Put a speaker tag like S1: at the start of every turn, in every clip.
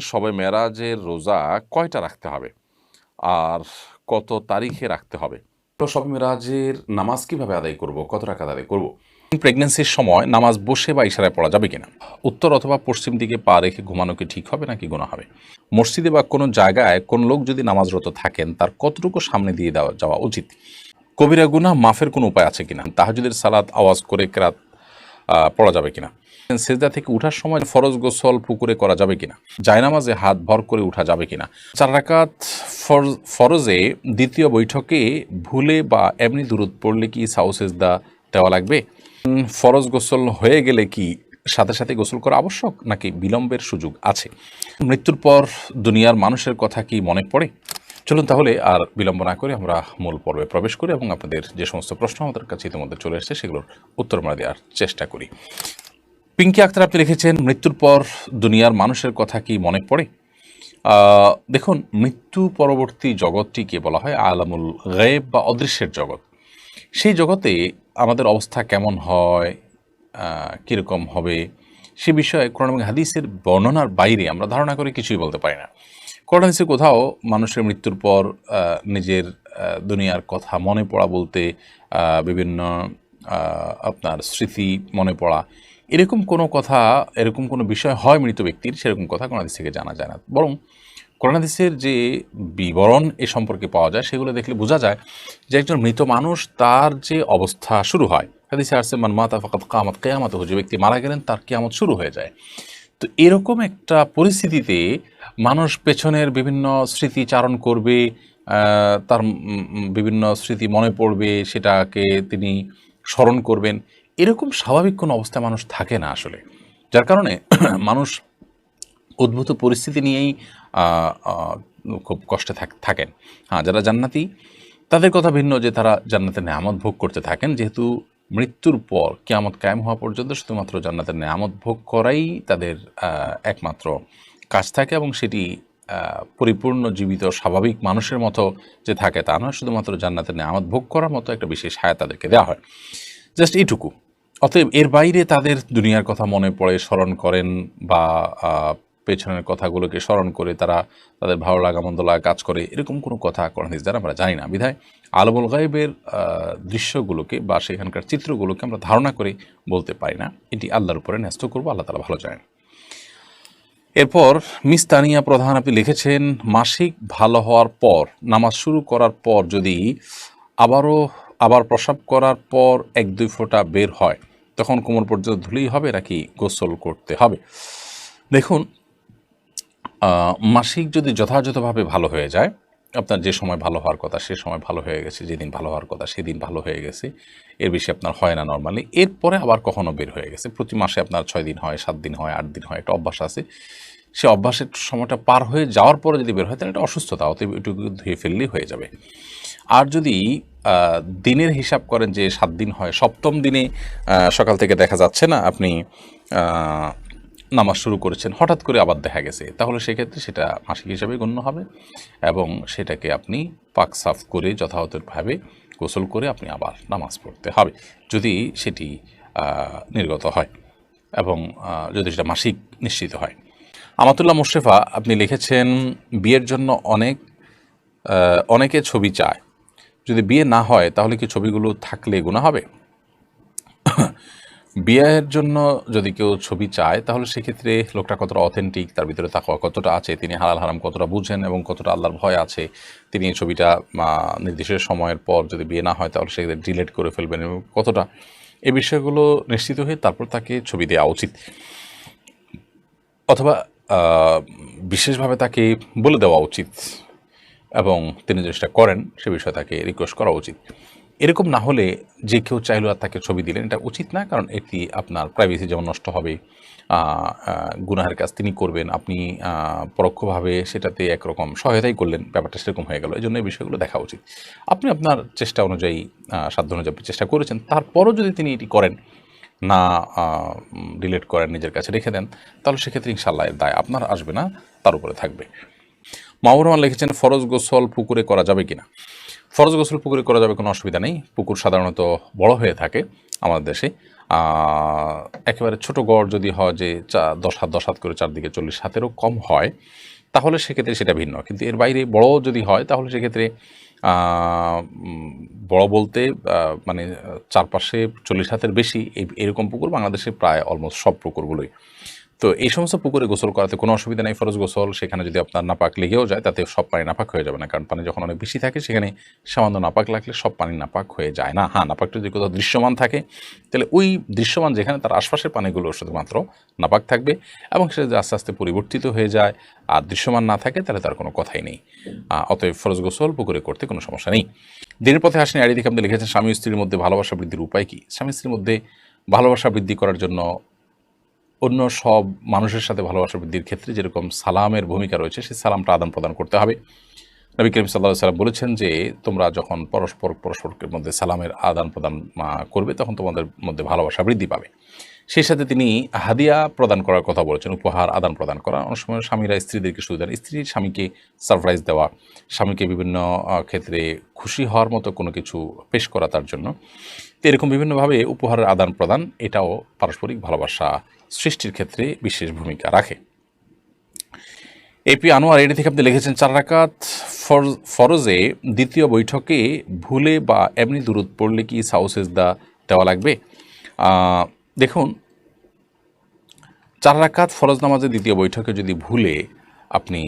S1: শবে মেরাজের রোজা কয়টা রাখতে হবে আর কত তারিখে রাখতে হবে? তো শবে মেরাজের নামাজ কিভাবে আদায় করব, কত রাকাত আদায় করব? প্রেগন্যান্সির সময় নামাজ বসে বা ইশারায় পড়া যাবে কিনা? উত্তর অথবা পশ্চিম দিকে পা রেখে ঘুমানো কি ঠিক হবে নাকি গুনাহ হবে? মসজিদে বা কোনো জায়গায় কোন লোক যদি নামাজরত থাকেন তার কতটুকু সামনে দিয়ে যাওয়া উচিত? কবিরা গুনাহ মাফের কোনো উপায় আছে কিনা? তাহাজ্জুদের সালাত আওয়াজ করে কেরাত পড়া যাবে কিনা? সেজদা থেকে উঠার সময় ফরজ গোসল পুকুরে করা যাবে কিনা? জায়নামাজে হাত ভর করে উঠা যাবে কিনা? 4 রাকাত ফরজে দ্বিতীয় বৈঠকে ভুলে বা এমনি দুরূদ পড়লে কি সাউ সেজদা দেওয়া লাগবে? ফরজ গোসল হয়ে গেলে কি সাথে সাথে গোসল করা আবশ্যক নাকি বিলম্বের সুযোগ আছে? মৃত্যুর পর দুনিয়ার মানুষের কথা কি মনে পড়ে? চলুন তাহলে আর বিলম্ব না করে আমরা মূল পর্বে প্রবেশ করি এবং আপনাদের যে সমস্ত প্রশ্ন আমাদের কাছে ইতিমধ্যে চলে এসেছে সেগুলোর উত্তর আমরা দেওয়ার চেষ্টা করি। পিঙ্কি আক্তার আপনি লিখেছেন, মৃত্যুর পর দুনিয়ার মানুষের কথা কি মনে পড়ে? দেখুন, মৃত্যু পরবর্তী জগৎটিকে বলা হয় আলামুল গায়েব বা অদৃশ্যের জগৎ। সেই জগতে আমাদের অবস্থা কেমন হয়, কীরকম হবে, সে বিষয়ে কোরআন এবং হাদিসের বর্ণনার বাইরে আমরা ধারণা করে কিছুই বলতে পারি না। কোরআন হাদিসে কোথাও মানুষের মৃত্যুর পর নিজের দুনিয়ার কথা মনে পড়া বলতে বিভিন্ন আপনার স্মৃতি মনে পড়া, এরকম কোনো কথা, এরকম কোনো বিষয় হয় মৃত ব্যক্তির, সেরকম কথা কোরআন হাদিস থেকে জানা যায় না। বরং কোরআন হাদিসের যে বিবরণ এ সম্পর্কে পাওয়া যায় সেগুলো দেখলে বোঝা যায় যে একজন মৃত মানুষ তার যে অবস্থা শুরু হয়। হাদিসে আসছে মান মাতা ফাকাত কিয়ামাত কিয়ামাতুহু, যে ব্যক্তি মারা গেলেন তার কিয়ামত শুরু হয়ে যায়। তো এরকম একটা পরিস্থিতিতে মানুষ পেছনের বিভিন্ন স্মৃতি চারণ করবে, তার বিভিন্ন স্মৃতি মনে পড়বে, সেটাকে তিনি স্মরণ করবেন। এরকম স্বাভাবিক কোনো অবস্থায় মানুষ থাকে না আসলে। যার কারণে মানুষ উদ্ভূত পরিস্থিতি নিয়েই খুব কষ্টে থাকেন। হ্যাঁ, যারা জান্নাতি তাদের কথা ভিন্ন, যে তারা জান্নাতের নেয়ামত ভোগ করতে থাকেন। যেহেতু মৃত্যুর পর কিয়ামত কায়েম হওয়া পর্যন্ত শুধুমাত্র জান্নাতের নেয়ামত ভোগ করাই তাদের একমাত্র কাজ থাকে, এবং সেটি পরিপূর্ণ জীবিত স্বাভাবিক মানুষের মতো যে থাকে তা নয়, শুধুমাত্র জান্নাতের নেয়ামত ভোগ করার মতো একটা বিশেষ হায়াত তাদেরকে দেওয়া হয়, জাস্ট এইটুকু। অতএব এর বাইরে তাদের দুনিয়ার কথা মনে পড়ে, স্মরণ করেন, বা পেছনের কথাগুলোকে স্মরণ করে তারা তাদের ভালো লাগা মন্দ লাগা কাজ করে, এরকম কোনো কথা কোরআন হাদিস দ্বারা আমরা জানি না। বিধায় আলমুল গায়েবের দৃশ্যগুলোকে বা সেখানকার চিত্রগুলোকে আমরা ধারণা করে বলতে পারি না। এটি আল্লাহর উপরে ন্যস্ত করবো, আল্লাহ তাআলা ভালো জানেন। এরপর মিস তানিয়া প্রধান আপনি লিখেছেন, মাসিক ভালো হওয়ার পর নামাজ শুরু করার পর যদি আবার প্রস্রাব করার পর 1-2 ফোঁটা বের হয়, তখন কোমর পর্যন্ত ধুলেই হবে নাকি গোসল করতে হবে? দেখুন, মাসিক যদি যথাযথভাবে ভালো হয়ে যায়, আপনার যে সময় ভালো হওয়ার কথা সে সময় ভালো হয়ে গেছে, যেদিন ভালো হওয়ার কথা সেদিন ভালো হয়ে গেছে, এর বেশি আপনার হয় না নর্মালি। এরপরে আবার কখনো বের হয়ে গেছে, প্রতি মাসে আপনার 6 দিন হয়, 7 দিন হয়, 8 দিন হয়, একটা অভ্যাস আছে। সে অভ্যাসের সময়টা পার হয়ে যাওয়ার পরে যদি বের হয় তাহলে এটা অসুস্থতা, অতএব এটুকু ধুয়ে ফেললেই হয়ে যাবে। আর যদি দিনের হিসাব করেন যে 7 দিন হয়, 7ম দিনে সকাল থেকে দেখা যাচ্ছে না আপনি নামাজ শুরু করেছেন, হঠাৎ করে আবার দেখা গেছে, তাহলে সেক্ষেত্রে সেটা মাসিক হিসাবে গণ্য হবে, এবং সেটাকে আপনি পাক সাফ করে যথাযথভাবে গোসল করে আপনি আবার নামাজ পড়তে হবে, যদি সেটি নির্গত হয় এবং যদি সেটা মাসিক নিশ্চিত হয়। আমাতুল্লাহ মোশরেফা আপনি লিখেছেন, বিয়ের জন্য অনেকে ছবি চায়, যদি বিয়ে না হয় তাহলে কি ছবিগুলো থাকলে গুনাহ হবে? বিয়ের জন্য যদি কেউ ছবি চায় তাহলে সেক্ষেত্রে লোকটা কতটা অথেন্টিক, তার ভিতরে তাকওয়া কতটা আছে, তিনি হালাল হারাম কতটা বুঝেন এবং কতটা আল্লাহর ভয় আছে, তিনি এই ছবিটা নির্দিষ্ট সময়ের পর যদি বিয়ে না হয় তাহলে সেক্ষেত্রে ডিলেট করে ফেলবেন এবং কতটা, এই বিষয়গুলো নিশ্চিত হয়ে তারপর তাকে ছবি দেওয়া উচিত, অথবা বিশেষভাবে তাকে বলে দেওয়া উচিত, এবং তিনি যেটা করেন সে বিষয়ে তাকে রিকোয়েস্ট করা উচিত। এরকম না হলে যে কেউ চাইলেও আর তাকে ছবি দিলেন, এটা উচিত না, কারণ এটি আপনার প্রাইভেসি যেমন নষ্ট হবে, গুনাহের কাজ তিনি করবেন, আপনি পরোক্ষভাবে সেটাতে একরকম সহায়তাই করলেন, ব্যাপারটা সেরকম হয়ে গেল। এই জন্য এই বিষয়গুলো দেখা উচিত। আপনি আপনার চেষ্টা অনুযায়ী, সাধ্য অনুযায়ী চেষ্টা করেছেন, তারপরও যদি তিনি এটি করেন না, ডিলিট করেন, নিজের কাছে রেখে দেন, তাহলে সেক্ষেত্রে ইনশাআল্লাহ এর দায় আপনার আসবে না, তার উপরে থাকবে। মাহবুর রহমান লিখেছেন, ফরজ গোসল পুকুরে করা যাবে কিনা? ফরজ গোসল পুকুরে করা যাবে, কোনো অসুবিধা নেই। পুকুর সাধারণত বড় হয়ে থাকে আমাদের দেশে, একেবারে ছোট গড় যদি হয় যে 10 হাত করে চারদিকে 40 হাতেরও কম হয়, তাহলে সেক্ষেত্রে সেটা ভিন্ন। কিন্তু এর বাইরে বড় যদি হয় তাহলে সেক্ষেত্রে বড় বলতে মানে চারপাশে 40 হাতের বেশি এরকম পুকুর বাংলাদেশে প্রায় অলমোস্ট সব পুকুরগুলোই। তো এই সমস্ত পুকুরে গোসল করাতে কোনো অসুবিধা নেই। ফরজ গোসল, সেখানে যদি আপনার নাপাক লেগেও যায় তাতে সব পানি নাপাক হয়ে যাবে না, কারণ পানি যখন অনেক বেশি থাকে সেখানে সামান্য নাপাক লাগলে সব পানি নাপাক হয়ে যায় না। হ্যাঁ, নাপাকটা যদি কোথাও দৃশ্যমান থাকে তাহলে ওই দৃশ্যমান যেখানে তার আশপাশের পানিগুলো শুধুমাত্র নাপাক থাকবে, এবং সেটা যদি আস্তে আস্তে পরিবর্তিত হয়ে যায় আর দৃশ্যমান না থাকে তাহলে তার কোনো কথাই নেই। অতএব ফরজ গোসল পুকুরে করতে কোনো সমস্যা নেই। দিনের পথে আসেন আইডি থেকে আপনি লিখেছেন, স্বামী স্ত্রীর মধ্যে ভালোবাসা বৃদ্ধির উপায় কী? স্বামী স্ত্রীর মধ্যে ভালোবাসা বৃদ্ধি করার জন্য অন্য সব মানুষের সাথে ভালোবাসা বৃদ্ধির ক্ষেত্রে যেরকম সালামের ভূমিকা রয়েছে, সেই সালামটা আদান প্রদান করতে হবে। নবী করিম সাল্লাল্লাহু আলাইহি ওয়াসাল্লাম বলেছেন যে তোমরা যখন পরস্পরের মধ্যে সালামের আদান প্রদান করবে তখন তোমাদের মধ্যে ভালোবাসা বৃদ্ধি পাবে। সেই সাথে তিনি হাদিয়া প্রদান করার কথা বলেছেন, উপহার আদান প্রদান করা। অনেক সময় স্বামীরা স্ত্রীদেরকে শুধু দেন, স্ত্রী স্বামীকে সারপ্রাইজ দেওয়া, স্বামীকে বিভিন্ন ক্ষেত্রে খুশি হওয়ার মতো কোনো কিছু পেশ করা তার জন্য। তো এরকম বিভিন্নভাবে উপহারের আদান প্রদান, এটাও পারস্পরিক ভালোবাসা সৃষ্টির ক্ষেত্রে বিশেষ ভূমিকা রাখে। এপি আনোয়ার এটি থেকে আপনি লিখেছেন, 4 রাকাত ফরজে দ্বিতীয় বৈঠকে ভুলে বা এমনি দুরূদ পড়লে কি সাউ সেজদা দেওয়া লাগবে? দেখুন, 4 রাকাত ফরজ নামাজের দ্বিতীয় বৈঠকে যদি ভুলে আপনি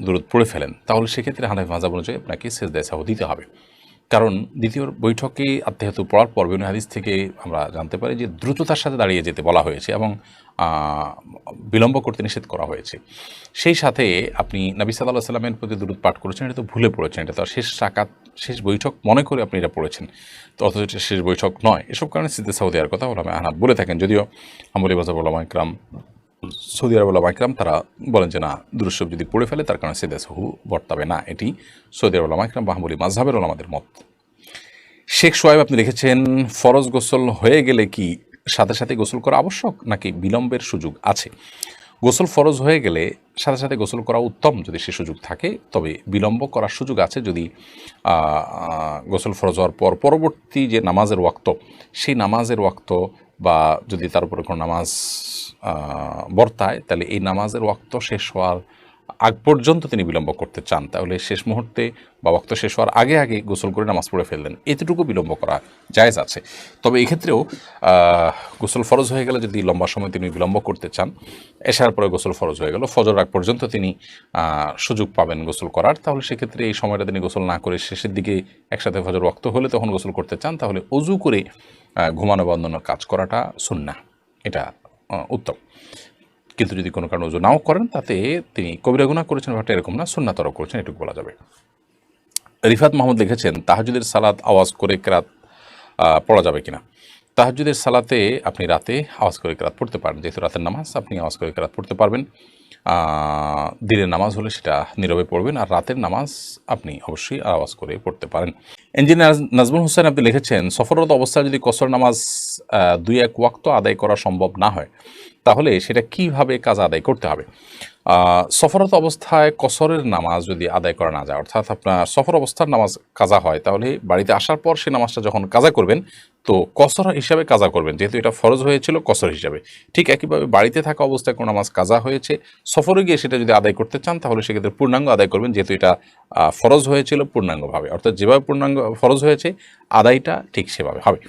S1: দুরূদ পড়ে ফেলেন তাহলে সেক্ষেত্রে হানাফি মাযহাব অনুযায়ী আপনাকে সেজদায়ে সাহু দিতে হবে। কারণ দ্বিতীয় বৈঠকে আত্মাহিয়াতু পড়ার পর বিভিন্ন হাদিস থেকে আমরা জানতে পারি যে দ্রুততার সাথে দাঁড়িয়ে যেতে বলা হয়েছে এবং বিলম্ব করতে নিষেধ করা হয়েছে। সেই সাথে আপনি নবী সাল্লাল্লাহু আলাইহি ওয়াসাল্লামের প্রতি দুরূদ পাঠ করেছেন, এটা তো ভুলে পড়েছেন, এটা তো শেষ রাকাত শেষ বৈঠক মনে করে আপনি এটা পড়েছেন, তো অথচ এটা শেষ বৈঠক নয়। এসব কারণে সিজদায়ে সাহু দেওয়ার কথা ওলামা আহনাফ বলে থাকেন, যদিও হাম্বলী মাযহাব ওলামা ইকরাম, সৌদি আরব ওলামা ইকরাম তারা বলেন যে না, দুরূদ শরীফ যদি পড়ে ফেলে তার কারণে সিজদায়ে সাহু বর্তাবে না। এটি সৌদি আরব ওলামা ইকরাম বা হাম্বলী মাযহাবের ওলামাদের মত। শেখ সোহাইব আপনি লিখেছেন, ফরজ গোসল হয়ে গেলে কি সাথে সাথে গোসল করা আবশ্যক নাকি বিলম্বের সুযোগ আছে? গোসল ফরজ হয়ে গেলে সাথে সাথে গোসল করা উত্তম যদি সে সুযোগ থাকে, তবে বিলম্ব করার সুযোগ আছে যদি গোসল ফরজ হওয়ার পর পরবর্তী যে নামাজের ওয়াক্ত, সেই নামাজের ওয়াক্ত বা যদি তার উপরে কোনো নামাজ বর্তায়, তাহলে এই নামাজের ওয়াক্ত শেষ হওয়ার আগ পর্যন্ত তিনি বিলম্ব করতে চান, তাহলে শেষ মুহূর্তে বা ওয়াক্ত শেষ হওয়ার আগে আগে গোসল করে নামাজ পড়ে ফেললেন, এতটুকু বিলম্ব করা জায়েজ আছে। তবে এক্ষেত্রেও গোসল ফরজ হয়ে গেলে যদি লম্বা সময় তিনি বিলম্ব করতে চান, এশার পরে গোসল ফরজ হয়ে গেল, ফজর আগ পর্যন্ত তিনি সুযোগ পাবেন গোসল করার, তাহলে সেক্ষেত্রে এই সময়টা তিনি গোসল না করে শেষের দিকে একসাথে ফজর ওয়াক্ত হলে তখন গোসল করতে চান, তাহলে অজু করে ঘুমানো বা অন্যান্য কাজ করাটা সুন্নাহ, এটা উত্তম। কিন্তু যদি কোনো কারণে ওযু নাও করেন তাতে তিনি কবিরা গুনাহ করেছেন ব্যাপারটা এরকম না, সুন্নাতও করেছেন, এটুকু বলা যাবে। রিফাত মাহমুদ লিখেছেন, তাহাজ্জুদের সালাত আওয়াজ করে কেরাত পড়া যাবে কিনা? তাহাজ্জুদের সালাতে আপনি রাতে আওয়াজ করে কেরাত পড়তে পারেন, যেহেতু রাতের নামাজ আপনি আওয়াজ করে কেরাত পড়তে পারবেন। দিনের নামাজ হলে সেটা নীরবে পড়বেন, আর রাতের নামাজ আপনি অবশ্যই আওয়াজ করে পড়তে পারেন। ইঞ্জিনিয়ার নাজমুল হোসেন আপনি লিখেছেন, সফররত অবস্থায় যদি কসর নামাজ 2-1 ওয়াক্ত আদায় করা সম্ভব না হয় তাহলে সেটা কিভাবে কাজা আদায় করতে হবে? সফররত অবস্থায় কসরের নামাজ যদি আদায় করা না যায়, অর্থাৎ আপনার সফর অবস্থার নামাজ কাজা হয়, তাহলে বাড়িতে আসার পর সে নামাজটা যখন কাজা করবেন তো কসর হিসাবে কাজা করবেন, যেহেতু এটা ফরজ হয়েছিল কসর হিসাবে। ঠিক একইভাবে বাড়িতে থাকা অবস্থায় কোনো নামাজ কাজা হয়েছে, সফরে গিয়ে সেটা যদি আদায় করতে চান তাহলে সেক্ষেত্রে পূর্ণাঙ্গ আদায় করবেন, যেহেতু এটা ফরজ হয়েছিল পূর্ণাঙ্গভাবে, অর্থাৎ যেভাবে পূর্ণাঙ্গ ফরজ হয়েছে আদায়টা ঠিক সেভাবে হবে।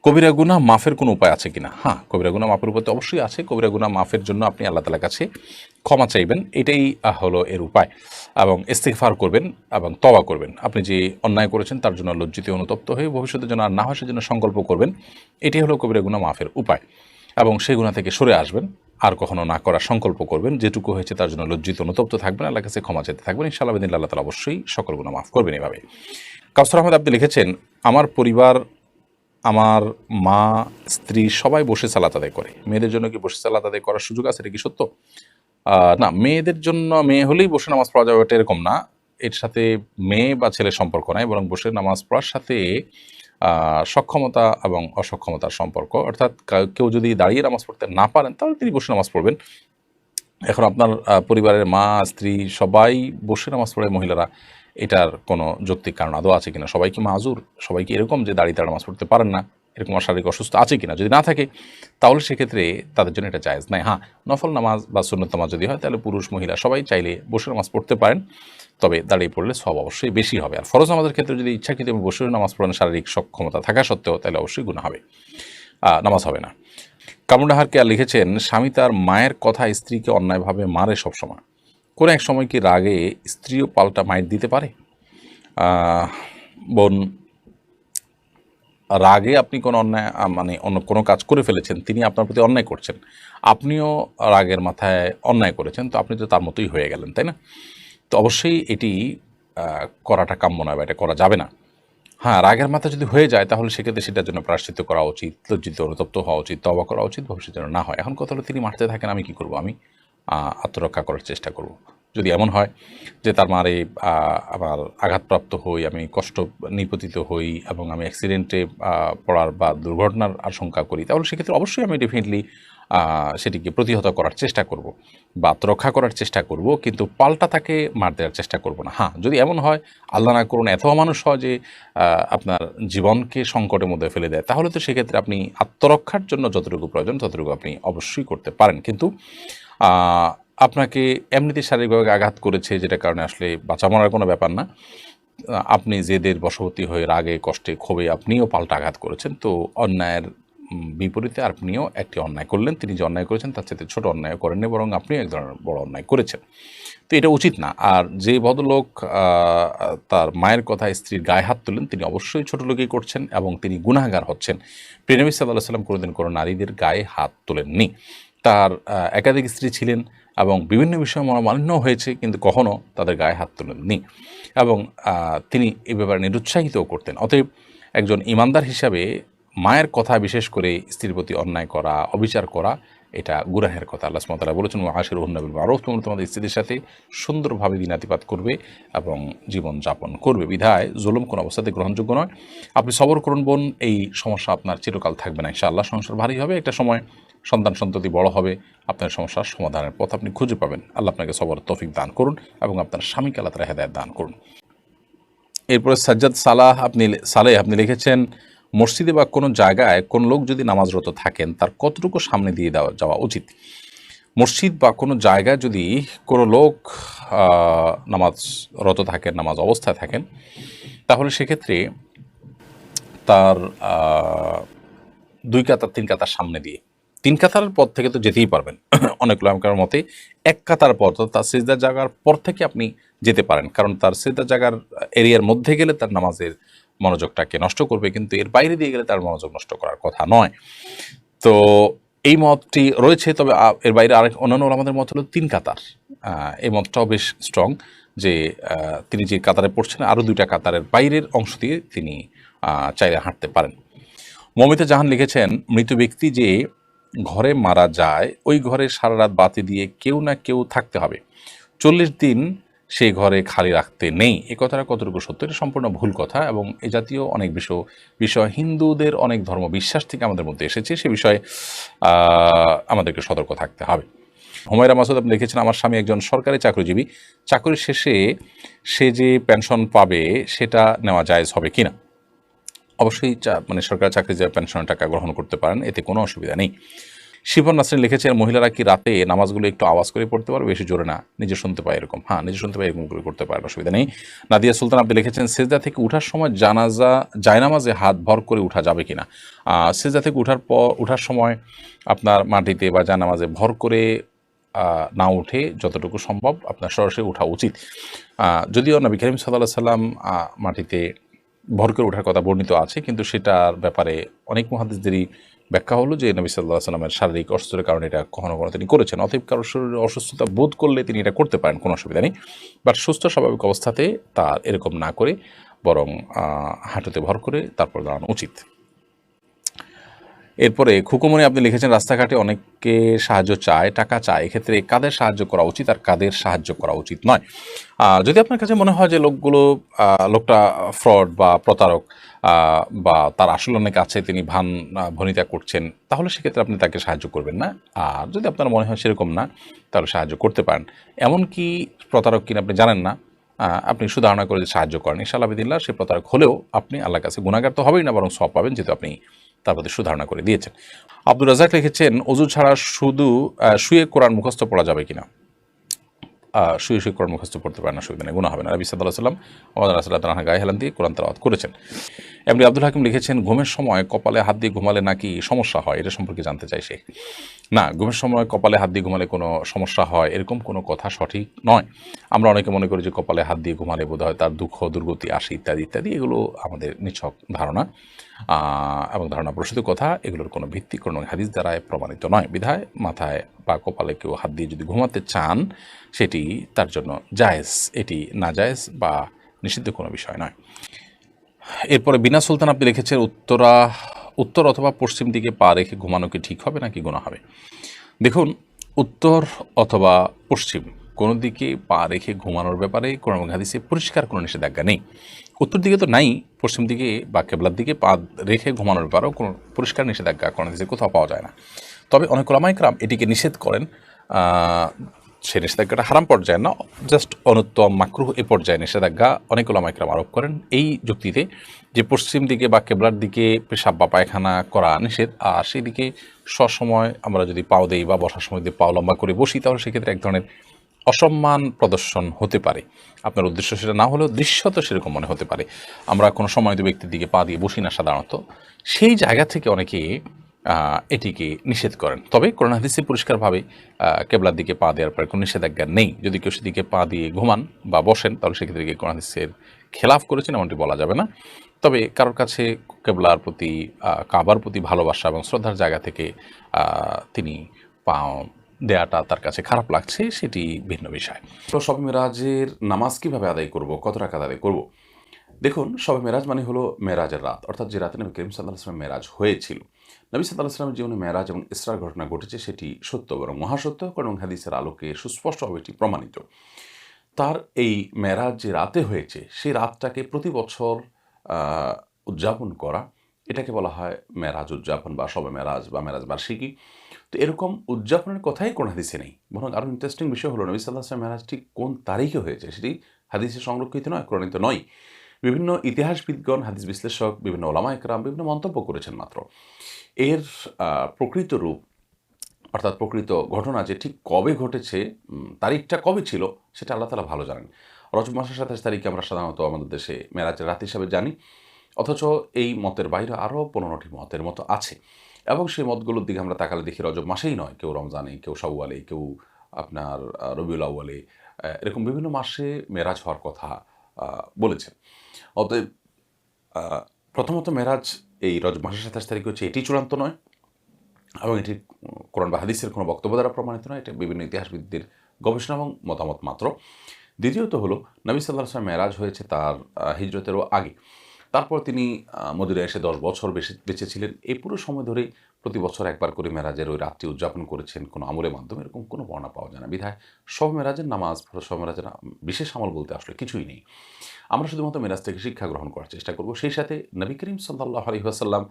S1: কবিরা গুনাহ মাফের কোনো উপায় আছে কিনা? হ্যাঁ, কবিরা গুনাহ মাফের উপায় তো অবশ্যই আছে। কবিরা গুনাহ মাফের জন্য আপনি আল্লাহ তাআলার কাছে ক্ষমা চাইবেন, এটাই হলো এর উপায়, এবং ইস্তিগফার করবেন এবং তওবা করবেন। আপনি যে অন্যায় করেছেন তার জন্য লজ্জিত অনুতপ্ত হয়ে ভবিষ্যতে যেন আর না হয় সেজন্য সংকল্প করবেন, এটাই হলো কবিরা গুনাহ মাফের উপায়, এবং সেই গুনাহ থেকে সরে আসবেন, আর কখনো না করার সংকল্প করবেন, যেটুকু হয়েছে তার জন্য লজ্জিত অনুতপ্ত থাকবেন, আল্লাহর কাছে ক্ষমা চাইতে থাকবেন, ইনশাআল্লাহ বিদিনিল্লাহ আল্লাহ তাআলা অবশ্যই সকল গুনাহ মাফ করবেন। এভাবে কাউসার আহমেদ আপনি লিখেছেন, আমার পরিবার, আমার মা, স্ত্রী সবাই বসে সালাত আদায় করে, মেয়েদের জন্য কি বসে সালাত আদায় করার সুযোগ আছে, এটা কি সত্য? না, মেয়েদের জন্য মেয়ে হলেই বসে নামাজ পড়া যাবে এটা এরকম না, এর সাথে মেয়ে বা ছেলের সম্পর্ক নাই, বরং বসে নামাজ পড়ার সাথে সক্ষমতা এবং অসক্ষমতার সম্পর্ক, অর্থাৎ কেউ যদি দাঁড়িয়ে নামাজ পড়তে না পারেন তাহলে তিনি বসে নামাজ পড়বেন। এখন আপনার পরিবারের মা, স্ত্রী সবাই বসে নামাজ পড়ে মহিলারা, এটার কোনো যৌক্তিক কারণ আদৌ আছে কিনা? সবাই কি মাজুর? সবাই কি এরকম যে দাঁড়িয়ে নামাজ পড়তে পারেন না? এরকম শারীরিক অসুস্থ আছে কিনা, যদি না থাকে তাহলে সেক্ষেত্রে তাদের জন্য এটা জায়েজ নাই। হ্যাঁ, নফল নামাজ বা সুন্নত নামাজ যদি হয় তাহলে পুরুষ মহিলা সবাই চাইলে বসে নামাজ পড়তে পারেন, তবে দাঁড়িয়ে পড়লে সব অবশ্যই বেশি হবে। আর ফরজ নামাজের ক্ষেত্রে যদি ইচ্ছাকৃত বসে নামাজ পড়েন শারীরিক সক্ষমতা থাকা সত্ত্বেও, তাহলে অবশ্যই গুনাহ হবে, নামাজ হবে না। কামরুন্নাহার কেয়া লিখেছেন, স্বামী তার মায়ের কথা স্ত্রীকে অন্যায়ভাবে মারে সবসময়, কোনো এক সময় কি রাগে স্ত্রীও পাল্টা মাইর দিতে পারে? বোন, রাগে আপনি কোনো অন্যায় মানে অন্য কোনো কাজ করে ফেলেছেন, তিনি আপনার প্রতি অন্যায় করছেন, আপনিও রাগের মাথায় অন্যায় করেছেন, তো আপনি তো তার মতোই হয়ে গেলেন, তাই না? তো অবশ্যই এটি করাটা কাম্য নয় বা এটা করা যাবে না। হ্যাঁ, রাগের মাথায় যদি হয়ে যায় তাহলে সেক্ষেত্রে সেটার জন্য প্রায়শ্চিত্ত করা উচিত, লজ্জিত অনুতপ্ত হওয়া উচিত, তওবা করা উচিত, ভবিষ্যতে যেন না হয়। এখন কথা হলো তিনি মারতে থাকেন, আমি কি করব? আমি আত্মরক্ষা করার চেষ্টা করব। যদি এমন হয় যে তার মারে আমার আঘাতপ্রাপ্ত হই, আমি কষ্ট নিপতিত হই এবং আমি অ্যাক্সিডেন্টে পড়ার বা দুর্ঘটনার আশঙ্কা করি, তাহলে সেক্ষেত্রে অবশ্যই আমি ডেফিনেটলি সেটিকে প্রতিহত করার চেষ্টা করব বা আত্মরক্ষা করার চেষ্টা করব, কিন্তু পাল্টা তাকে মার দেওয়ার চেষ্টা করব না। হ্যাঁ, যদি এমন হয়, আল্লাহ না করুন এত মানুষ হয় যে আপনার জীবনকে সংকটের মধ্যে ফেলে দেয়, তাহলে তো সেক্ষেত্রে আপনি আত্মরক্ষার জন্য যতটুকু প্রয়োজন ততটুকু আপনি অবশ্যই করতে পারেন। কিন্তু আপনাকে এমনিতে শারীরিকভাবে আঘাত করেছে, যেটার কারণে আসলে বাঁচা মরার কোনো ব্যাপার না, আপনি জেদের বশবর্তী হয়ে রাগে কষ্টে ক্ষোভে আপনিও পাল্টা আঘাত করেছেন, তো অন্যায়ের বিপরীতে আপনিও একটি অন্যায় করলেন। তিনি যে অন্যায় করেছেন তার চেয়ে ছোট অন্যায় করেননি, বরং আপনিও এক ধরনের বড় অন্যায় করেছেন, তো এটা উচিত না। আর যে ভদ্রলোক তার মায়ের কথা স্ত্রীর গায়ে হাত তুলেন, তিনি অবশ্যই ছোট লোকই করছেন এবং তিনি গুনাহগার হচ্ছেন। প্রিয় নবী সাল্লাল্লাহু আলাইহি ওয়াসাল্লাম কোনোদিন কোনো নারীদের গায়ে হাত তোলেননি। তার একাধিক স্ত্রী ছিলেন এবং বিভিন্ন বিষয়ে মনোমালিন্য হয়েছে, কিন্তু কখনও তাদের গায়ে হাত তোলেননি এবং তিনি এ ব্যাপারে নিরুৎসাহিতও করতেন। অতএব একজন ইমানদার হিসাবে মায়ের কথা, বিশেষ করে স্ত্রীর প্রতি অন্যায় করা, অবিচার করা, এটা গুনাহের কথা। আল্লাহ সুবহানাহু ওয়া তাআলা বলেছেন, ওয়াশিরুহুন্না বিল মারুফ, তোমরা তোমাদের স্ত্রীদের সাথে সুন্দরভাবে দিনাতিপাত করবে এবং জীবন যাপন করবে, বিধায় জুলুম কোনো অবস্থাতে গ্রহণযোগ্য নয়। আপনি সবর করুন বোন, এই সমস্যা আপনার চিরকাল থাকবে না ইনশাআল্লাহ। সংসার ভারী হবে, একটা সময় সন্তান সন্ততি বড় হবে, আপনার সমস্যার সমাধানের পথ আপনি খুঁজে পাবেন। আল্লাহ আপনাকে সবর তৌফিক দান করুন এবং আপনার স্বামীকে আল্লাহ তাআলা হেদায়েত দান করুন। এরপরে সাজ্জাদ সালেহ আপনি লিখেছেন, মসজিদে বা কোনো জায়গায় কোন লোক যদি নামাজরত থাকেন, তার কতটুকু সামনে দিয়ে যাওয়া উচিত? মসজিদ বা কোনো জায়গায় যদি কোনো লোক নামাজরত থাকেন, নামাজ অবস্থায় থাকেন, তাহলে সেক্ষেত্রে তার 2 কাতার 3 কাতার সামনে দিয়ে, 3 কাতারের পর থেকে তো যেতেই পারবেন। অনেক উলামায়ে মতে 1 কাতার পর, তার সিজদার জায়গার পর থেকে আপনি যেতে পারেন, কারণ তার সিজদার জায়গার এরিয়ার মধ্যে গেলে তার নামাজের মনোযোগটাকে নষ্ট করবে, কিন্তু এর বাইরে দিয়ে গেলে তার মনোযোগ নষ্ট করার কথা নয়। তো এই মতটি রয়েছে, তবে এর বাইরে আরেক অন্যান্য ওলামাদের মত হলো 3 কাতার। এই মতটাও বেশ স্ট্রং যে তিনি যে কাতারে পড়ছেন আরও 2টা কাতারের বাইরের অংশ দিয়ে তিনি চাইলে হাঁটতে পারেন। মমিতা জাহান লিখেছেন, মৃত ব্যক্তি যে ঘরে মারা যায়, ওই ঘরে সারা রাত বাতি দিয়ে কেউ না কেউ থাকতে হবে, 40 দিন সেই ঘরে খালি রাখতে নেই। এই কথাটা কতটুকু সত্য? এটা সম্পূর্ণ ভুল কথা এবং এ জাতীয় অনেক বিষয় হিন্দুদের অনেক ধর্ম বিশ্বাস থেকে আমাদের মধ্যে এসেছে, সে বিষয়ে আমাদেরকে সতর্ক থাকতে হবে। হুমায়রা মাসুদ আপনি লিখেছেন, আমার স্বামী একজন সরকারি চাকরিজীবী, চাকরির শেষে সে যে পেনশন পাবে সেটা নেওয়া জায়েজ হবে কিনা? অবশ্যই মানে সরকারি চাকরি যে পেনশনের টাকা গ্রহণ করতে পারেন, এতে কোনো অসুবিধা নেই। শিবন নাসরিন লিখেছেন, মহিলারা কি রাতে নামাজগুলো একটু আওয়াজ করে পড়তে পারবে, বেশি জোরে না, নিজে শুনতে পায় এরকম? হ্যাঁ, নিজে শুনতে পায় এরকম করে করতে পারেন, অসুবিধা নেই। নাদিয়া সুলতান আপনি লিখেছেন, সেজদা থেকে উঠার সময় জায়নামাজে হাত ভর করে উঠা যাবে কিনা? সেজদা থেকে উঠার সময় আপনার মাটিতে বা জায়নামাজে ভর করে না উঠে যতটুকু সম্ভব আপনার সরাসরি ওঠা উচিত। যদিও নবী করিম সাল্লাল্লাহু আলাইহি সাল্লাম মাটিতে ভর করে ওঠার কথা বর্ণিত আছে, কিন্তু সেটার ব্যাপারে অনেক মুহাদ্দিসদেরই ব্যাখ্যা হলো যে নবী সাল্লাল্লাহু আলাইহি সাল্লামের শারীরিক অসুস্থতার কারণে এটা কখনো কখনো তিনি করেছেন। অতএব কারোর শরীরে অসুস্থতা বোধ করলে তিনি এটা করতে পারেন, কোনো অসুবিধা নেই। বাট সুস্থ স্বাভাবিক অবস্থাতে তার এরকম না করে বরং হাঁটুতে ভর করে তারপর দাঁড়ানো উচিত। এরপরে খুকুমনি আপনি লিখেছেন, রাস্তাঘাটে অনেকে সাহায্য চায়, টাকা চায়, এক্ষেত্রে কাদের সাহায্য করা উচিত আর কাদের সাহায্য করা উচিত নয়? যদি আপনার কাছে মনে হয় যে লোকটা ফ্রড বা প্রতারক বা তার আসল অনেক আছে, তিনি ভনিতা করছেন, তাহলে সেক্ষেত্রে আপনি তাকে সাহায্য করবেন না। আর যদি আপনার মনে হয় সেরকম না, তাহলে সাহায্য করতে পারেন। এমনকি প্রতারক কিনা আপনি জানেন না, আপনি সুধারণা করে সাহায্য করেন, ইনশাআল্লাহ বিদিল্লাহ সে প্রতারক হলেও আপনি আল্লাহর কাছে গুনাহগার তো হবেই না, বরং সওয়াব পাবেন, যেহেতু আপনি তার প্রতি সুধারণা করে দিয়েছেন। আব্দুর রাজাক লিখেছেন, অজু ছাড়া শুধু শুয়ে কোরআন মুখস্থ পড়া যাবে কিনা? শুয়ে শুয়ে কোরআন মুখস্থ পড়তে পারে না, সুবিধা নেই, গুনাহ হবে না। নবী সাল্লাল্লাহু আলাইহি ওয়াসাল্লাম ওমর রাদিয়াল্লাহু আনহু গায়ে হেলান দিয়ে কোরআন তেলাওয়াত করেছেন। এমনি আব্দুল হাকিম লিখেছেন, ঘুমের সময় কপালে হাত দিয়ে ঘুমালে নাকি সমস্যা হয়, এটা সম্পর্কে জানতে চাই সে। না, ঘুমের সময় কপালে হাত দিয়ে ঘুমালে কোনো সমস্যা হয় এরকম কোনো কথা সঠিক নয়। আমরা অনেকে মনে করি যে কপালে হাত দিয়ে ঘুমালে বোধহয় তার দুঃখ দুর্গতি আসে ইত্যাদি ইত্যাদি, এগুলো আমাদের নিছক ধারণা এবং ধারণা প্রসূত কথা, এগুলোর কোনো ভিত্তি কোনো হাদিস দ্বারায় প্রমাণিত নয়। বিধায় মাথায় বা কপালে কেউ হাত দিয়ে যদি ঘুমাতে চান সেটি তার জন্য জায়েজ, এটি নাজায়েজ বা নিষিদ্ধ কোনো বিষয় নয়। এরপরে বিনা সুলতান আপনি লিখেছেন, উত্তর অথবা পশ্চিম দিকে পা রেখে ঘুমানো কি ঠিক হবে নাকি গুনাহ হবে? দেখুন, উত্তর অথবা পশ্চিম কোনো দিকে পা রেখে ঘুমানোর ব্যাপারে কোরআন এবং হাদিসে পরিষ্কার কোনো নিষেধাজ্ঞা নেই। উত্তর দিকে তো নাই, পশ্চিম দিকে বা কেবলার দিকে পা রেখে ঘুমানোর ব্যাপারেও কোনো পরিষ্কার নিষেধাজ্ঞা কোরআন হাদিসে কোথাও পাওয়া যায় না। তবে অনেক ওলামায়ে কেরাম এটিকে নিষেধ করেন, সে নিষেধাজ্ঞাটা হারাম পর্যায়ে না, জাস্ট অনুত্তম মাকরুহ এ পর্যায়ে নিষেধাজ্ঞা অনেক ওলামায়ে কেরাম আরোপ করেন এই যুক্তিতে যে পশ্চিম দিকে বা কেবলার দিকে পেশাব বা পায়খানা করা নিষেধ, আর সেই দিকে সবসময় আমরা যদি পাও দেই বা বসার সময় যদি পাও লম্বা করে বসি তাহলে সেক্ষেত্রে এক ধরনের অসম্মান প্রদর্শন হতে পারে। আপনার উদ্দেশ্য সেটা না হলেও দৃশ্যত সেরকম মনে হতে পারে। আমরা কোনো সময় তো ব্যক্তির দিকে পা দিয়ে বসি না সাধারণত, সেই জায়গা থেকে অনেকে এটিকে নিষেধ করেন। তবে কোরআন হাদিসে পরিষ্কারভাবে কেবলার দিকে পা দেওয়ার পরে কোনো নিষেধাজ্ঞা নেই। যদি কেউ সেদিকে পা দিয়ে ঘুমান বা বসেন তাহলে সেক্ষেত্রে কোরআন হাদিসের খেলাফ করেছেন এমনটি বলা যাবে না। তবে কারোর কাছে কেবলার প্রতি কাবার প্রতি ভালোবাসা এবং শ্রদ্ধার জায়গা থেকে তিনি পা দেয়াটা তার কাছে খারাপ লাগছে, সেটি ভিন্ন বিষয়। তো শবে মেরাজের নামাজ কীভাবে আদায় করব, কত রাকাত আদায় করব? দেখুন, শবে মেরাজ মানে হলো মেরাজের রাত, অর্থাৎ যে রাতে নবী করিম সাল্লাল্লাহু আলাইহি ওয়াসাল্লাম মেরাজ হয়েছিল। নবী সাল্লাল্লাহু আলাইহি ওয়াসাল্লামের জীবনে মেরাজ এবং ইসরার ঘটনা ঘটেছে, সেটি সত্য এবং মহাসত্য, কারণ হাদিসের আলোকে সুস্পষ্টভাবে এটি প্রমাণিত। তার এই মেরাজ যে রাতে হয়েছে সেই রাতটাকে প্রতি বছর উদযাপন করা, এটাকে বলা হয় মেরাজ উদযাপন বা শবে মেরাজ বা মেরাজ বার্ষিকী। তো এরকম উদযাপনের কথাই কোন হাদিসে নেই। বরং আরও ইন্টারেস্টিং বিষয় হলো নবী সাল্লাল্লাহু আলাইহি ওয়াসাল্লাম মেরাজ ঠিক কোন তারিখে হয়েছে সেটি হাদিসে সংরক্ষিত নয়, কোরআনিত নয়। বিভিন্ন ইতিহাসবিদগণ, হাদিস বিশ্লেষক, বিভিন্ন ওলামায়ে কেরাম বিভিন্ন মন্তব্য করেছেন মাত্র। এর প্রকৃত রূপ অর্থাৎ প্রকৃত ঘটনা যে ঠিক কবে ঘটেছে, তারিখটা কবে ছিল সেটা আল্লাহ তাআলা ভালো জানেন। রজব মাসের ২৭ তারিখে আমরা সাধারণত আমাদের দেশে মেরাজের রাত হিসাবে জানি, অথচ এই মতের বাইরে আরও ১৫টি মতের মতো আছে এবং সেই মতগুলোর দিকে আমরা তাকালে দেখি রজব মাসেই নয়, কেউ রমজানে, কেউ শাওয়ালে, কেউ আপনার রবিউল আউয়ালে, এরকম বিভিন্ন মাসে মেরাজ হওয়ার কথা বলেছেন। অতএব প্রথমত মেরাজ এই রজব মাসের ২৭ তারিখ হচ্ছে, এটি চূড়ান্ত নয় এবং এটি কোরআন বা হাদিসের কোনো বক্তব্য দ্বারা প্রমাণিত নয়, এটা বিভিন্ন ইতিহাসবিদদের গবেষণা এবং মতামত মাত্র। দ্বিতীয়ত হলো নবী সাল্লাল্লাহু আলাইহি ওয়াসাল্লাম মেরাজ হয়েছে তার হিজরতেরও আগে। তারপর তিনি মদিনায় এসে ১০ বছর বেঁচে ছিলেন। এই পুরো সময় ধরেই প্রতি বছর একবার করে মেরাজের ওই রাতটি উদযাপন করেছেন কোনো আমলের মাধ্যমে, এরকম কোনো বর্ণনা পাওয়া যায় না। বিধায় শবে মেরাজের নামাজ, শবে মেরাজের বিশেষ আমল বলতে আসলে কিছুই নেই। আমরা শুধুমাত্র মেরাজ থেকে শিক্ষা গ্রহণ করার চেষ্টা করব। সেই সাথে নবী করিম সাল্লাল্লাহু আলাইহি ওয়াসাল্লাম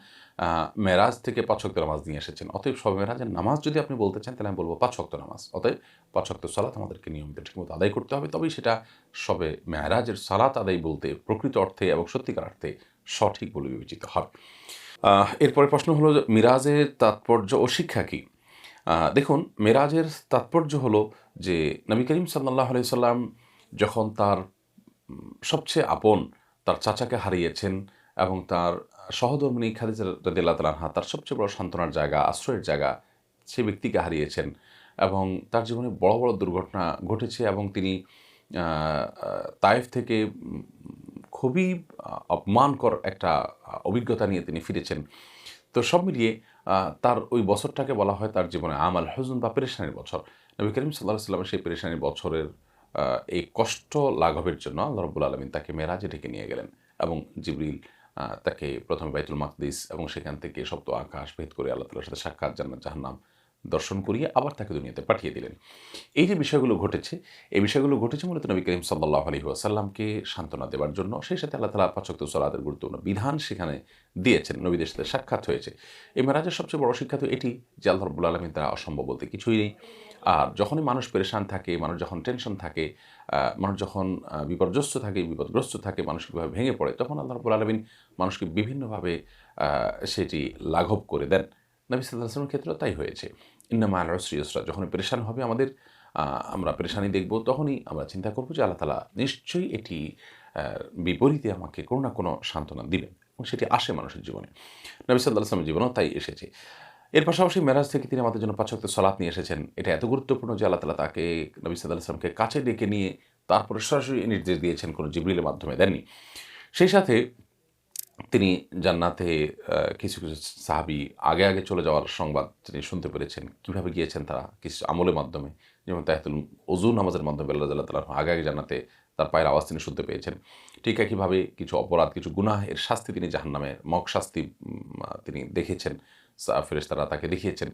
S1: মেরাজ থেকে ৫ ওয়াক্ত নামাজ নিয়ে এসেছেন। অতএব শবে মেরাজের নামাজ যদি আপনি বলতে চান তাহলে আমি বলব ৫ ওয়াক্ত নামাজ। অতএব ৫ ওয়াক্ত সালাত আমাদেরকে নিয়মিত ঠিকমতো আদায় করতে হবে, তবেই সেটা শবে মেরাজের সালাত আদায় বলতে প্রকৃত অর্থে এবং সত্যিকার অর্থে সঠিক বলে বিবেচিত হবে। এরপরে প্রশ্ন হলো যে মিরাজের তাৎপর্য ও শিক্ষা কী? দেখুন, মেরাজের তাৎপর্য হলো যে নবী করিম সাল্লাল্লাহু আলাইহি ওয়াসাল্লাম যখন তার সবচেয়ে আপন তার চাচাকে হারিয়েছেন এবং তার সহধর্মিণী খাদিজা রাদিয়াল্লাহু তাআলা আনহা, তার সবচেয়ে বড় সান্ত্বনার জায়গা, আশ্রয়ের জায়গা, সে ব্যক্তিকে হারিয়েছেন এবং তার জীবনে বড় বড় দুর্ঘটনা ঘটেছে এবং তিনি তায়েফ থেকে খুবই অপমানকর একটা অভিজ্ঞতা নিয়ে তিনি ফিরেছেন। তো সব মিলিয়ে তার ওই বছরটাকে বলা হয় তার জীবনে আমাল হুজুন বা পেরেশানির বছর। নবী করিম সাল্লাল্লাহু আলাইহি ওয়াসাল্লাম সেই পেরেশানির বছরের এই কষ্ট লাঘবের জন্য আল্লাহ রাব্বুল আলামিন তাকে মেরাজে ডেকে নিয়ে গেলেন এবং জিবরিল তাকে প্রথমে বাইতুল মাকদিস এবং সেখান থেকে সপ্ত আকাশ ভেদ করে আল্লাহ তাআলার সাথে সাক্ষাৎ, জান্নাত জাহান্নাম দর্শন করিয়ে আবার তাকে দুনিয়াতে পাঠিয়ে দিলেন। এই যে বিষয়গুলো ঘটেছে, এই বিষয়গুলো ঘটেছে মূলত নবী করিম সাল্লাল্লাহু আলাইহি ওয়াসাল্লামকে সান্ত্বনা দেওয়ার জন্য। সেই সাথে আল্লাহ তাআলা ৫ ওয়াক্ত সালাতের গুরুত্বপূর্ণ বিধান সেখানে দিয়েছেন, নবীদের সাথে সাক্ষাৎ হয়েছে। এই মেরাজের সবচেয়ে বড় শিক্ষা তো এটি যে আল্লাহ রাব্বুল আলামিন দ্বারা অসম্ভব বলতে কিছুই নেই। আর যখনই মানুষ পেরেশান থাকে, মানুষ যখন টেনশন থাকে, মানুষ যখন বিপর্যস্ত থাকে, বিপদগ্রস্ত থাকে, মানসিকভাবে ভেঙে পড়ে, তখন আল্লাহ রাব্বুল আলামিন মানুষকে বিভিন্নভাবে সেটি লাঘব করে দেন। নবী সাল্লাল্লাহু আলাইহি ওয়াসাল্লামের ক্ষেত্রেও তাই হয়েছে। ইন্না মা'আল উসরি ইউসরা, যখনই পেরেশান হবে আমাদের, আমরা পেরেশানি দেখব, তখনই আমরা চিন্তা করব যে আল্লাহ তাআলা নিশ্চয়ই এটি বিপরীতে আমাকে কোনো না কোনো সান্ত্বনা দিবেন, এবং সেটি আসে মানুষের জীবনে। নবী সাল্লাল্লাহু আলাইহি ওয়াসাল্লামের জীবনেও তাই এসেছে। এর পাশাপাশি মেরাজ থেকে তিনি আমাদের জন্য ৫ ওয়াক্ত সালাত নিয়ে এসেছেন। এটা এত গুরুত্বপূর্ণ যে আল্লাহ তাআলা তাকে, নবী সাল্লাল্লাহু আলাইহি ওয়াসাল্লামকে কাছে ডেকে নিয়ে তারপরে সরাসরি নির্দেশ দিয়েছেন, কোনো জিবরিলের মাধ্যমে দেননি। সেই সাথে তিনি জান্নাতে কিছু, কিছু সাহাবী আগে চলে যাওয়ার সংবাদ তিনি শুনতে পেরেছেন। কিভাবে গিয়েছেন তারা? কিছু আমলের মাধ্যমে। যেমন তাহিয়াতুল ওযু নামাজের মাধ্যমে বেলাল রাদিয়াল্লাহু তাআলা আগে জান্নাতে তার পায়ের আওয়াজ তিনি শুনতে পেয়েছেন। ঠিক একইভাবে কিছু অপরাধ, কিছু গুনাহের শাস্তি তিনি জাহান্নামের মক শাস্তি তিনি দেখেছেন। ফেরেশতারা তাকে দেখিয়েছেন।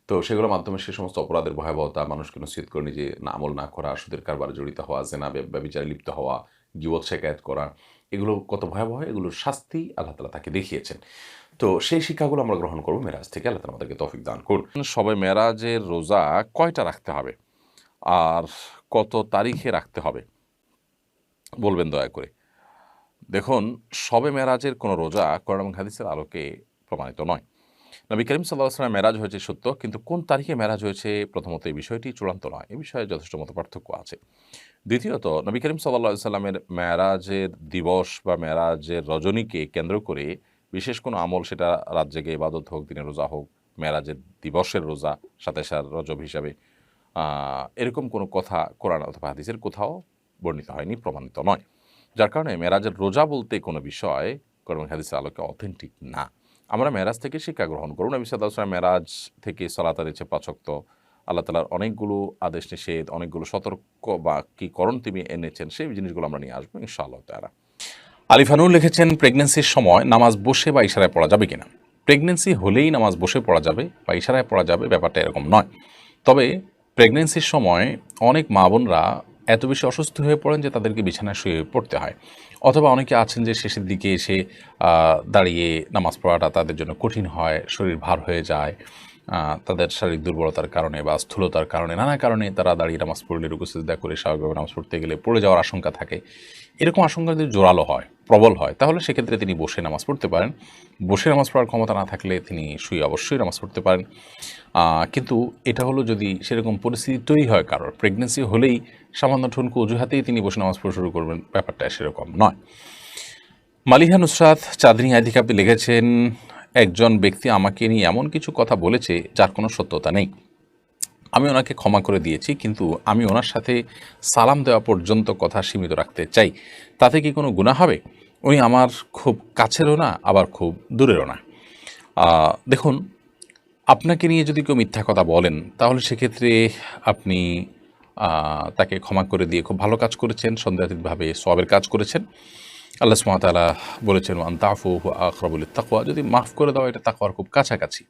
S1: তো সেগুলোর মাধ্যমে সে সমস্ত অপরাধের ভয়াবহতা, মানুষকে নসিহত করে নিজে আমল না করা, সুদের কারবারে জড়িত হওয়া, জিনা ব্যভিচারে লিপ্ত হওয়া, গীবত শিকায়াত করা, এগুলো কত ভয়াবহ, এগুলোর শাস্তি আল্লাহ তাআলা তাকে দেখিয়েছেন। তো সেই শিক্ষাগুলো আমরা গ্রহণ করব মেরাজ থেকে। আল্লাহ তাআলা আমাদেরকে তৌফিক দান করুন। শবে মেরাজের রোজা কয়টা রাখতে হবে আর কত তারিখে রাখতে হবে বলবেন দয়া করে। দেখুন, শবে মেরাজের কোনো রোজা কোরআন এবং হাদিসের আলোকে প্রমাণিত নয়। নবী করিম সাল্লাল্লাহু আলাইহি ওয়াসাল্লাম মেরাজ হয়েছে সত্য, কিন্তু কোন তারিখে মেরাজ হয়েছে প্রথমত এই বিষয়টি চূড়ান্ত নয়। এ বিষয়ে যথেষ্ট মতপার্থক্য আছে। দ্বিতীয়ত, নবী করিম সাল্লাল্লাহু আলাইহি ওয়াসাল্লামের মেরাজের দিবস বা মেরাজের রজনীকে কেন্দ্র করে বিশেষ কোনো আমল, সেটা রাত জেগে ইবাদত হোক, দিনের রোজা হোক, মেরাজের দিবসের রোজা ২৭ রজব হিসাবে, এরকম কোনো কথা কোরআন অথবা হাদিসের কোথাও বর্ণিত হয়নি, প্রমাণিত নয়। যার কারণে মেরাজের রোজা বলতে কোনো বিষয় কোরআন হাদিসের আলোকে অথেন্টিক না। আমরা মেরাজ থেকে শিক্ষা গ্রহণ করুন। নবী সাল্লাল্লাহু আলাইহি ওয়াসাল্লাম মেরাজ থেকে সালাত আদাইছে ৫ ওয়াক্ত। আল্লাহ তাআলার অনেকগুলো আদেশ নিষেধ, অনেকগুলো সতর্ক বা কীকরণ তিনি এনেছেন, সেই জিনিসগুলো আমরা নিয়ে আসবো ইনশাআল্লাহ তাআলা। আলিফানুর লিখেছেন, প্রেগন্যান্সির সময় নামাজ বসে বা ইশারায় পড়া যাবে কিনা? প্রেগন্যান্সি হলেই নামাজ বসে পড়া যাবে বা ইশারায় পড়া যাবে, ব্যাপারটা এরকম নয়। তবে প্রেগন্যান্সির সময় অনেক মা বোনরা এত বেশি অসুস্থ হয়ে পড়েন যে তাদেরকে বিছানায় শুয়ে পড়তে হয়, অথবা অনেকে আছেন যে শেষের দিকে এসে দাঁড়িয়ে নামাজ পড়াটা তাদের জন্য কঠিন হয়, শরীর ভার হয়ে যায়, তাদের শারীরিক দুর্বলতার কারণে বা স্থূলতার কারণে, নানা কারণে তারা দাঁড়িয়ে নামাজ পড়লে রুকু সিজদা করে স্বাভাবিকভাবে নামাজ পড়তে গেলে পড়ে যাওয়ার আশঙ্কা থাকে। এরকম আশঙ্কা যদি জোরালো হয়, প্রবল হয়, তাহলে সেক্ষেত্রে তিনি বসে নামাজ পড়তে পারেন। বসে নামাজ পড়ার ক্ষমতা না থাকলে তিনি শুয়ে অবশ্যই নামাজ পড়তে পারেন। কিন্তু এটা হলো যদি সেরকম পরিস্থিতি তৈরি হয়, কারোর প্রেগনেন্সি হলেই সামান্য ঠুনকো অজুহাতেই তিনি বসে নামাজ পড়া শুরু করবেন, ব্যাপারটা সেরকম নয়। মালিহা নুসরাত চাঁদনী আইদিকে আপনি লিখেছেন, একজন ব্যক্তি আমাকে নিয়ে এমন কিছু কথা বলেছে যার কোনো সত্যতা নেই। আমি ওনাকে ক্ষমা করে দিয়েছি, কিন্তু আমি ওনার সাথে সালাম দেওয়া পর্যন্ত কথা সীমিত রাখতে চাই। তাতে কি কোনো গুনাহ হবে? উনি আমার খুব কাছেরও না, আবার খুব দূরেরও না। দেখুন, আপনাকে নিয়ে যদি কেউ মিথ্যা কথা বলেন, তাহলে সেক্ষেত্রে আপনি তাকে ক্ষমা করে দিয়ে খুব ভালো কাজ করেছেন, সন্দেহাতীতভাবে সওয়াবের কাজ করেছেন। আল্লাহ সুবহানাহু ওয়া তাআলা বলেছেন, ওয়ান তা'ফু হুয়া আকরাবু লিত-তাকওয়া, যদি মাফ করে দাও এটা তাকওয়ার খুব কাছাকাছি।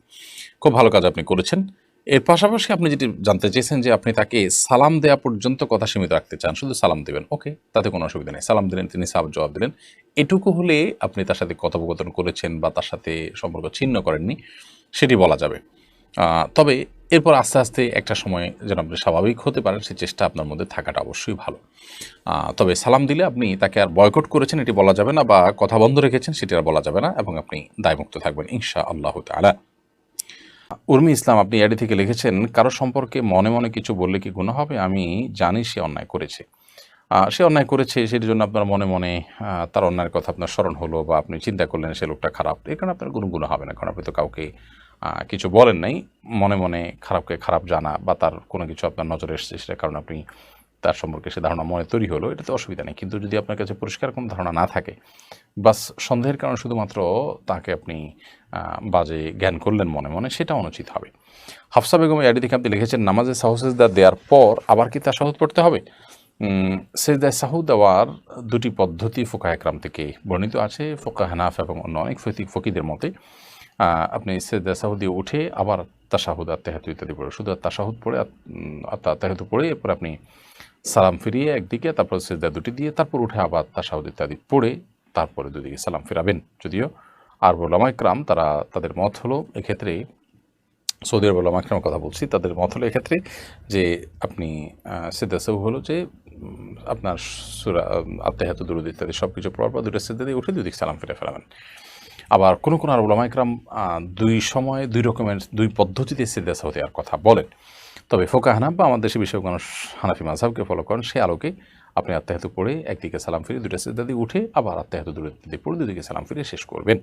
S1: খুব ভালো কাজ আপনি করেছেন। এর পাশাপাশি আপনি যেটি জানতে চেয়েছেন যে আপনি তাকে সালাম দেওয়া পর্যন্ত কথা সীমিত রাখতে চান, শুধু সালাম দেবেন, ওকে, তাতে কোনো অসুবিধা নেই। সালাম দিলেন, তিনি জবাব দিলেন, এটুকু হলে আপনি তার সাথে কথোপকথন করেছেন বা তার সাথে সম্পর্ক ছিন্ন করেননি, সেটি বলা যাবে। তবে এরপর আস্তে আস্তে একটা সময় যেন আপনি স্বাভাবিক হতে পারেন, সেই চেষ্টা আপনার মধ্যে থাকাটা অবশ্যই ভালো। তবে সালাম দিলে আপনি তাকে আর বয়কট করেছেন এটি বলা যাবে না, বা কথা বন্ধ রেখেছেন সেটি আর বলা যাবে না, এবং আপনি দায়মুক্ত থাকবেন ইনশাআল্লাহ তাআলা। উর্মি ইসলাম আপনি এডি থেকে লিখেছেন, কারো সম্পর্কে মনে মনে কিছু বললে কি গুনাহ হবে? আমি জানি সে অন্যায় করেছে, সে অন্যায় করেছে, সেটির জন্য আপনার মনে মনে তার অন্যায়ের কথা আপনার স্মরণ হলো, বা আপনি চিন্তা করলেন সে লোকটা খারাপ, এর কারণে আপনার কোনো গুনাহ হবে না, কারণ আপনি তো কাউকে কিছু বলেন নাই। মনে মনে খারাপকে খারাপ জানা বা তার কোনো কিছু আপনার নজরে এসেছে, সেটার কারণে আপনি তার সম্পর্কে সে ধারণা মনে তৈরি হলো, এটাতে অসুবিধা নেই। কিন্তু যদি আপনার কাছে পরিষ্কার কোনো ধারণা না থাকে, বাস সন্দেহের কারণে শুধুমাত্র তাকে আপনি বাজে জ্ঞান করলেন মনে মনে, সেটা অনুচিত হবে। হাফসা বেগম এডি থেকে আপনি লিখেছেন, নামাজে সাহসেজদা দেওয়ার পর আবার কি তাশাহুদ পড়তে হবে? সেজদায় সাহু দেওয়ার দুটি পদ্ধতি ফোকাহ একরাম থেকে বর্ণিত আছে, ফোকাহ হানাফ এবং অন্য অনেক ফকিদের মতে। আপনি সেজদায় সাহু দিয়ে উঠে আবার তাশাহুদ, আত্তাহিয়াতু ইত্যাদি পড়ে, শুধু তাশাহুদ পড়ে, আত্তাহিয়াতু পড়ে, এরপর আপনি সালাম ফিরিয়ে একদিকে, তারপর সেজদা দুটি দিয়ে, তারপর উঠে আবার তাশাহুদ ইত্যাদি পড়ে, তারপরে দুদিকে সালাম ফিরাবেন। যদিও আর উলামা ইকরাম তাদের মত হলো এক্ষেত্রে সৌদি আরব ওলামা একরামের কথা বলছি, তাদের মত হলো এক্ষেত্রে যে আপনি সিজদা সাহু হলো যে আপনার সূরা আত্তাহিয়াতু দুরূদ ইত্যাদি সব কিছু পড়ার পর দুটো সিজদা দিয়ে উঠে দুই দিক সালাম ফিরে ফেলাবেন। আবার কোনো কোনো আর ওলামা একরাম দুই সময়ে দুই রকমের দুই পদ্ধতিতে সিজদা সাহু দেওয়ার কথা বলেন। তবে ফোকাহ হানাফ বা আমাদের দেশের বিষয়ক মানুষ হানাফি মাযহাবকে ফলো করেন, সেই আলোকে আপনি আত্তাহিয়াতু পড়ে একদিকে সালাম ফিরে দুটো সিজদা দিয়ে উঠে আবার আত্তাহিয়াতু দুরূদ ইত্যাদি পড়ে দুই দিকে সালাম ফিরে শেষ করবেন।